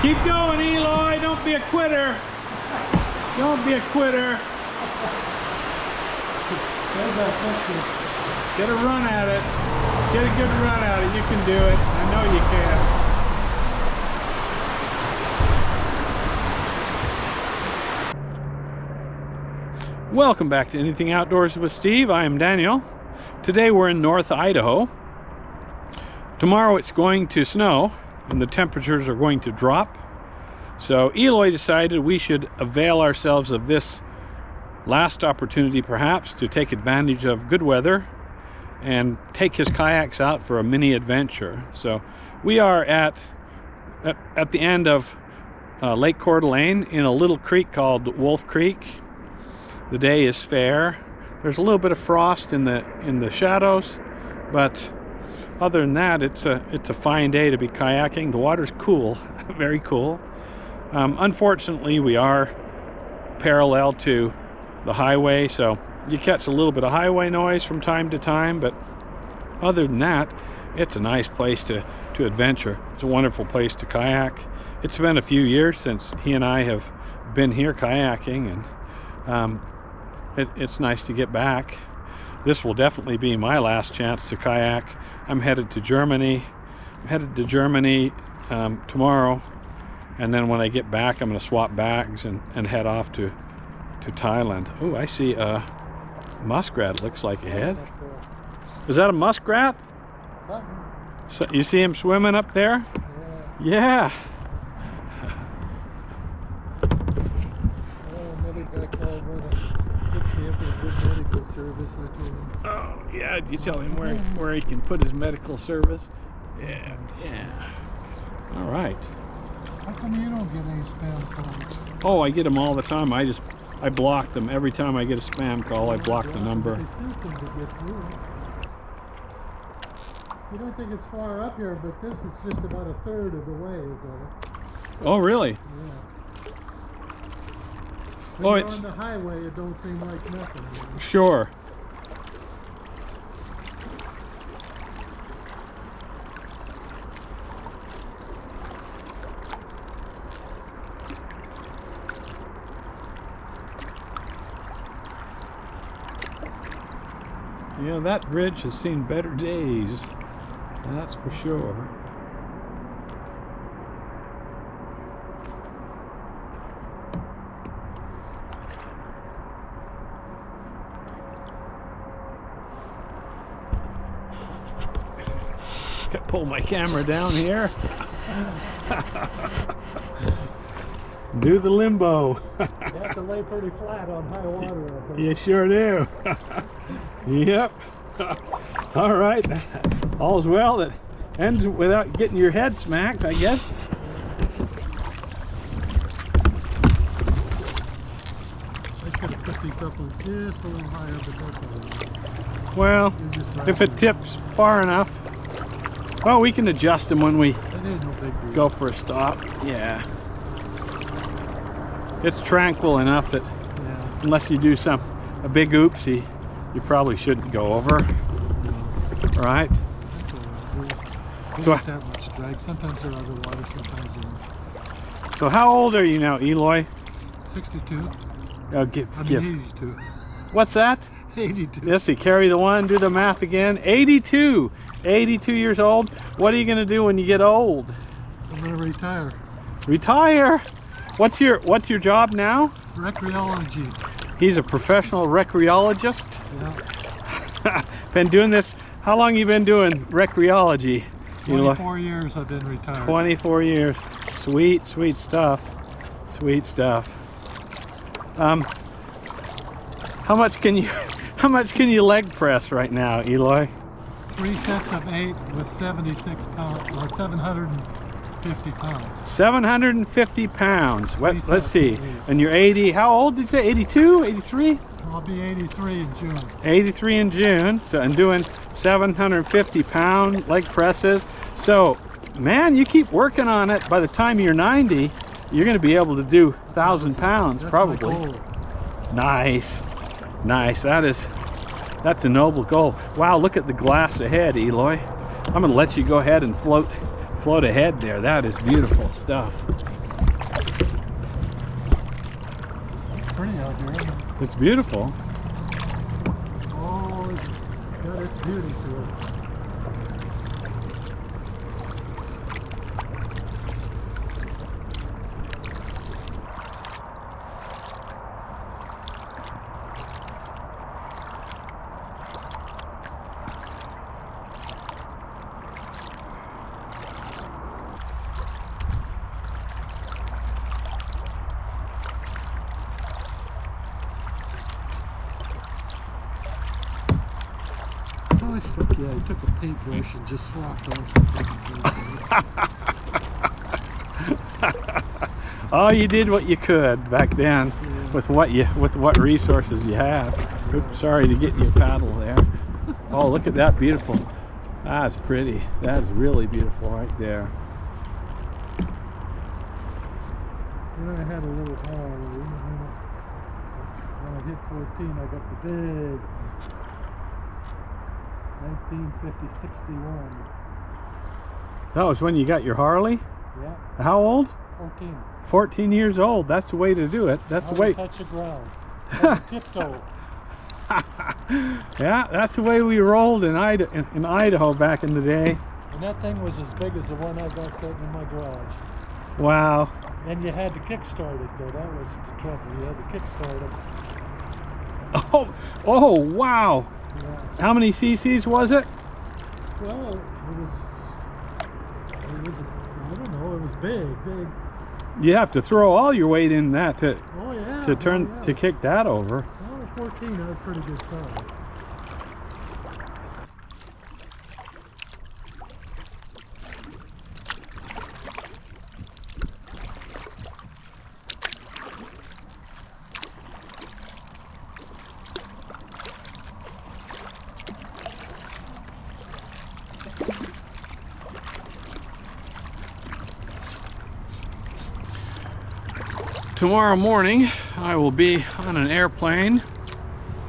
Keep going, Eloy. Don't be a quitter. Don't be a quitter. Get a run at it. Get a good run at it. You can do it. I know you can. Welcome back to Anything Outdoors with Steve. I am Daniel. Today we're in North Idaho. Tomorrow it's going to snow and the temperatures are going to drop. So Eloy decided we should avail ourselves of this last opportunity perhaps to take advantage of good weather and take his kayaks out for a mini adventure. So we are at the end of Lake Coeur in a little creek called Wolf Creek. The day is fair. There's a little bit of frost in the shadows, but other than that, it's a fine day to be kayaking. The water's cool, very cool. Unfortunately, we are parallel to the highway, so you catch a little bit of highway noise from time to time, but other than that, it's a nice place to adventure. It's a wonderful place to kayak. It's been a few years since he and I have been here kayaking, and it's nice to get back. This will definitely be my last chance to kayak. I'm headed to Germany. I'm headed to Germany tomorrow, and then when I get back, I'm going to swap bags and head off to Thailand. Oh, I see a muskrat, looks like ahead. Is that a muskrat? So you see him swimming up there? Yeah. Oh, yeah, did you tell him where he can put his medical service? Yeah. All right. How come you don't get any spam calls? Oh, I get them all the time. I block them. Every time I get a spam call, I block the number. You don't think it's far up here, but this is just about a third of the way, is it? Oh, really? Yeah. Oh, When it's you're on the highway, it don't seem like nothing. You know? Sure. Yeah, that bridge has seen better days, that's for sure. Gotta pull my camera down here. Do the limbo. You have to lay pretty flat on high water. You sure do. Yep. All right. All's well that ends without getting your head smacked, I guess. I could have put these up just a little higher, but that's Well, if it tips far enough, well, we can adjust them when we go for a stop. Yeah. It's tranquil enough that unless you do a big oopsie, you probably shouldn't go over. No. Right? So not that much drag. Sometimes they're underwater, sometimes they're... So how old are you now, Eloy? 62. Oh, give. 82. What's that? 82. Let's see, carry the one, do the math again. 82. 82 years old. What are you going to do when you get old? I'm going to retire. Retire? What's your job now? Recreology. He's a professional recreologist. Yeah. Been doing this. How long you been doing recreology? 24 years I've been retired. 24 years. Sweet stuff. Sweet stuff. How much can you leg press right now, Eloy? 3 sets of 8 with 76 pounds, or 750 pounds. 750 pounds. Let's see. And you're 80. How old did you say? 82? 83? I'll be 83 in June. 83 in June. So, and doing 750-pound leg presses. So, man, you keep working on it. By the time you're 90, you're going to be able to do 1,000 pounds, probably. Nice. That's a noble goal. Wow, look at the glass ahead, Eloy. I'm going to let you go ahead and float ahead there. That is beautiful stuff. pretty out here, isn't it? It's beautiful. Oh, it's got its beauty to it. Oh, fuck yeah, he took a paintbrush and just slapped on something. Oh, you did what you could back then, Yeah. with what resources you had. Oops, sorry to get you a paddle there. Oh, look at that beautiful. That's pretty. That's really beautiful right there. Then I had a little when I hit 14, I got the big 1950-61. That was when you got your Harley? Yeah, How old? 14. 14 years old. That's the way to do it. That's the way. Touch the ground. Tiptoe. Yeah, that's the way we rolled in Idaho back in the day. And that thing was as big as the one I got sitting in my garage. Wow. And you had to kickstart it though. That was the trouble. You had to kickstart it. Oh, wow. Yeah. How many cc's was it? Well, it was I don't know. It was big. You have to throw all your weight in that to Oh yeah. to kick that over. Well, at 14, I was pretty good size. Tomorrow morning, I will be on an airplane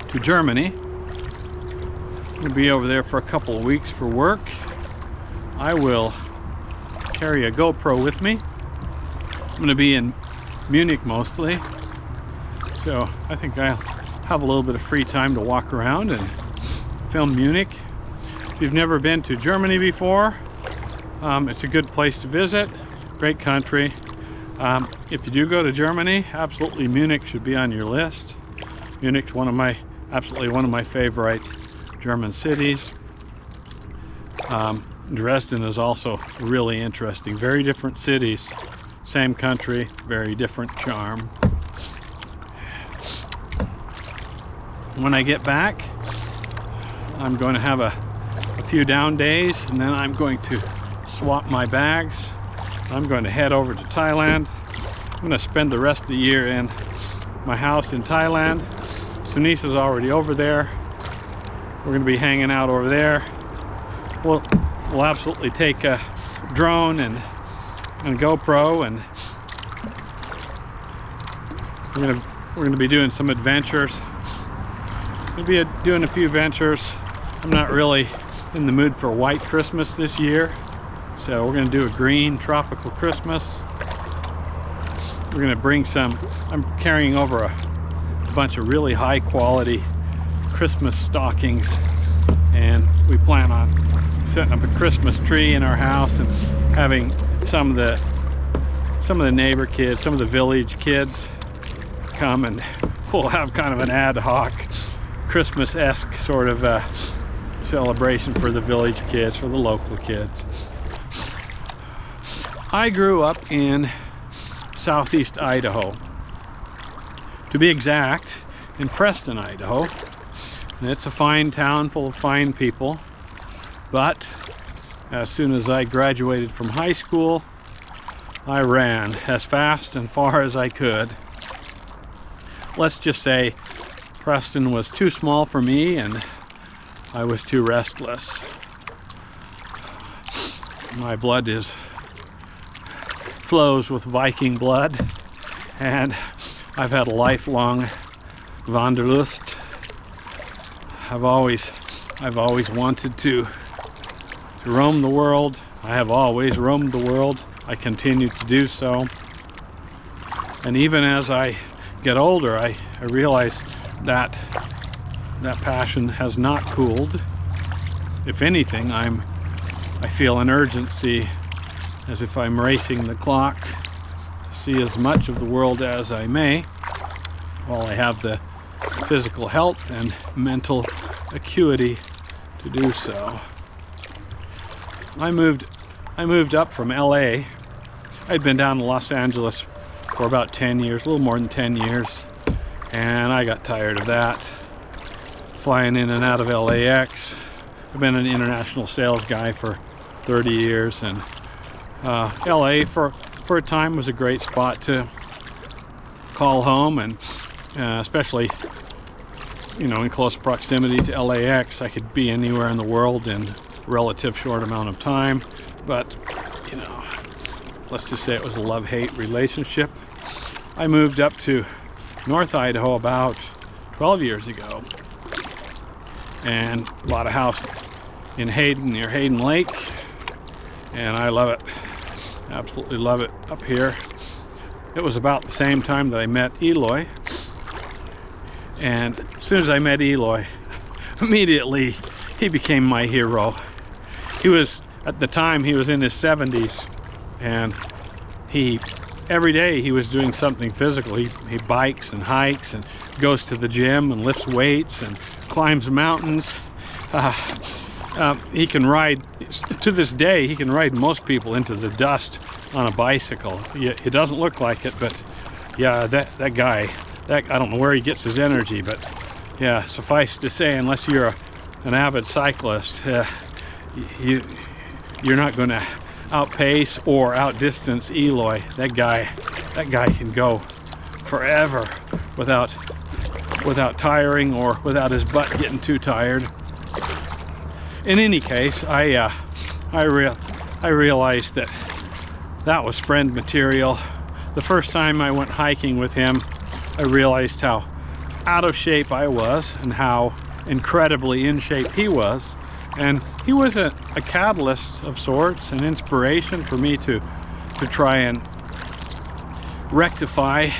to Germany. I'm going to be over there for a couple of weeks for work. I will carry a GoPro with me. I'm going to be in Munich mostly, so I think I'll have a little bit of free time to walk around and film Munich. If you've never been to Germany before, it's a good place to visit. Great country. If you do go to Germany, absolutely Munich should be on your list. Munich's absolutely one of my favorite German cities. Dresden is also really interesting. Very different cities, same country, very different charm. When I get back, I'm going to have a few down days, and then I'm going to swap my bags. I'm going to head over to Thailand. I'm going to spend the rest of the year in my house in Thailand. Sunise is already over there. We're going to be hanging out over there. We'll absolutely take a drone and GoPro, and we're going to be doing some adventures. We'll be doing a few ventures. I'm not really in the mood for white Christmas this year. So we're going to do a green tropical Christmas. We're going to bring I'm carrying over a bunch of really high quality Christmas stockings, and we plan on setting up a Christmas tree in our house and having some of the neighbor kids, some of the village kids come, and we'll have kind of an ad hoc Christmas-esque sort of celebration for the village kids, for the local kids. I grew up in southeast Idaho, to be exact, in Preston, Idaho. And it's a fine town full of fine people, but as soon as I graduated from high school, I ran as fast and far as I could. Let's just say Preston was too small for me, and I was too restless. My blood flows with Viking blood, and I've had a lifelong wanderlust. I've always wanted to roam the world. I have always roamed the world. I continue to do so. And even as I get older, I realize that that passion has not cooled. If anything, I feel an urgency, as if I'm racing the clock to see as much of the world as I may, while I have the physical health and mental acuity to do so. I moved up from LA. I'd been down to Los Angeles for about 10 years, a little more than 10 years, and I got tired of that. Flying in and out of LAX. I've been an international sales guy for 30 years, and LA for a time was a great spot to call home, and especially, you know, in close proximity to LAX. I could be anywhere in the world in a relative short amount of time, but, you know, let's just say it was a love-hate relationship. I moved up to North Idaho about 12 years ago and bought a house in Hayden, near Hayden Lake, and I love it. Absolutely love it up here. It was about the same time that I met Eloy, and as soon as I met Eloy, immediately he became my hero. He was, at the time, he was in his 70s, and every day he was doing something physical. He bikes and hikes and goes to the gym and lifts weights and climbs mountains. He can ride, to this day, he can ride most people into the dust on a bicycle. It doesn't look like it, but yeah, that guy, I don't know where he gets his energy, but yeah, suffice to say, unless you're an avid cyclist, you're not going to outpace or outdistance Eloy. That guy can go forever without tiring or without his butt getting too tired. In any case, I realized that was friend material. The first time I went hiking with him, I realized how out of shape I was and how incredibly in shape he was. And he was a catalyst of sorts, an inspiration for me to try and rectify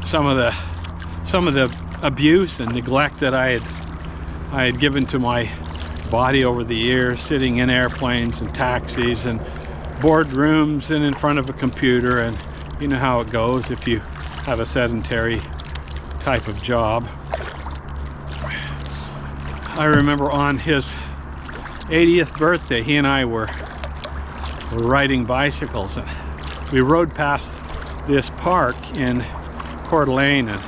some of the abuse and neglect that I had given to my body over the years, sitting in airplanes and taxis and boardrooms and in front of a computer, and you know how it goes if you have a sedentary type of job. I remember on his 80th birthday, he and I were riding bicycles, and we rode past this park in Coeur d'Alene, and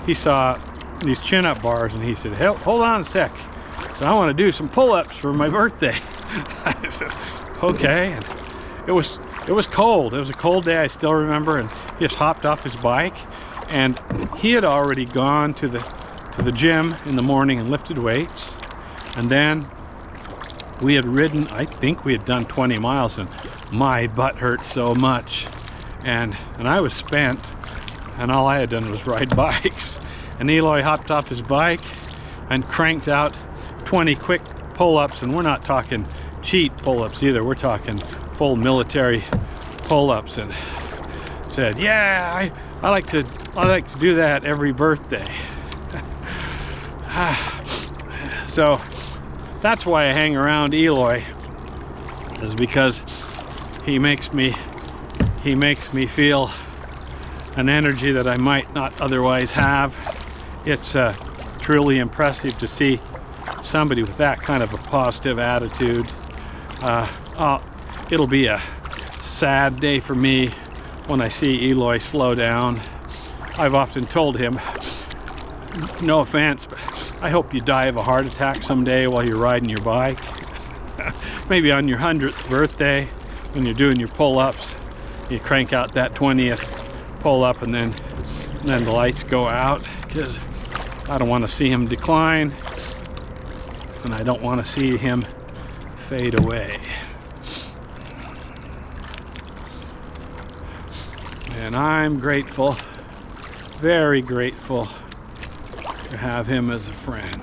he saw these chin-up bars, and he said, "Hey, hold on a sec, so I want to do some pull-ups for my birthday." I said, "Okay." And it was cold. It was a cold day, I still remember, and he just hopped off his bike, and he had already gone to the gym in the morning and lifted weights, and then we had ridden, I think we had done 20 miles, and my butt hurt so much, and I was spent, and all I had done was ride bikes. And Eloy hopped off his bike and cranked out 20 quick pull-ups, and we're not talking cheat pull-ups either, we're talking full military pull-ups, and said, "Yeah, I like to do that every birthday." So that's why I hang around Eloy, is because he makes me feel an energy that I might not otherwise have. It's truly impressive to see somebody with that kind of a positive attitude. It'll be a sad day for me when I see Eloy slow down. I've often told him, no offense, but I hope you die of a heart attack someday while you're riding your bike. Maybe on your 100th birthday, when you're doing your pull-ups, you crank out that 20th pull-up, and then the lights go out, because I don't want to see him decline, and I don't want to see him fade away. And I'm grateful, very grateful, to have him as a friend.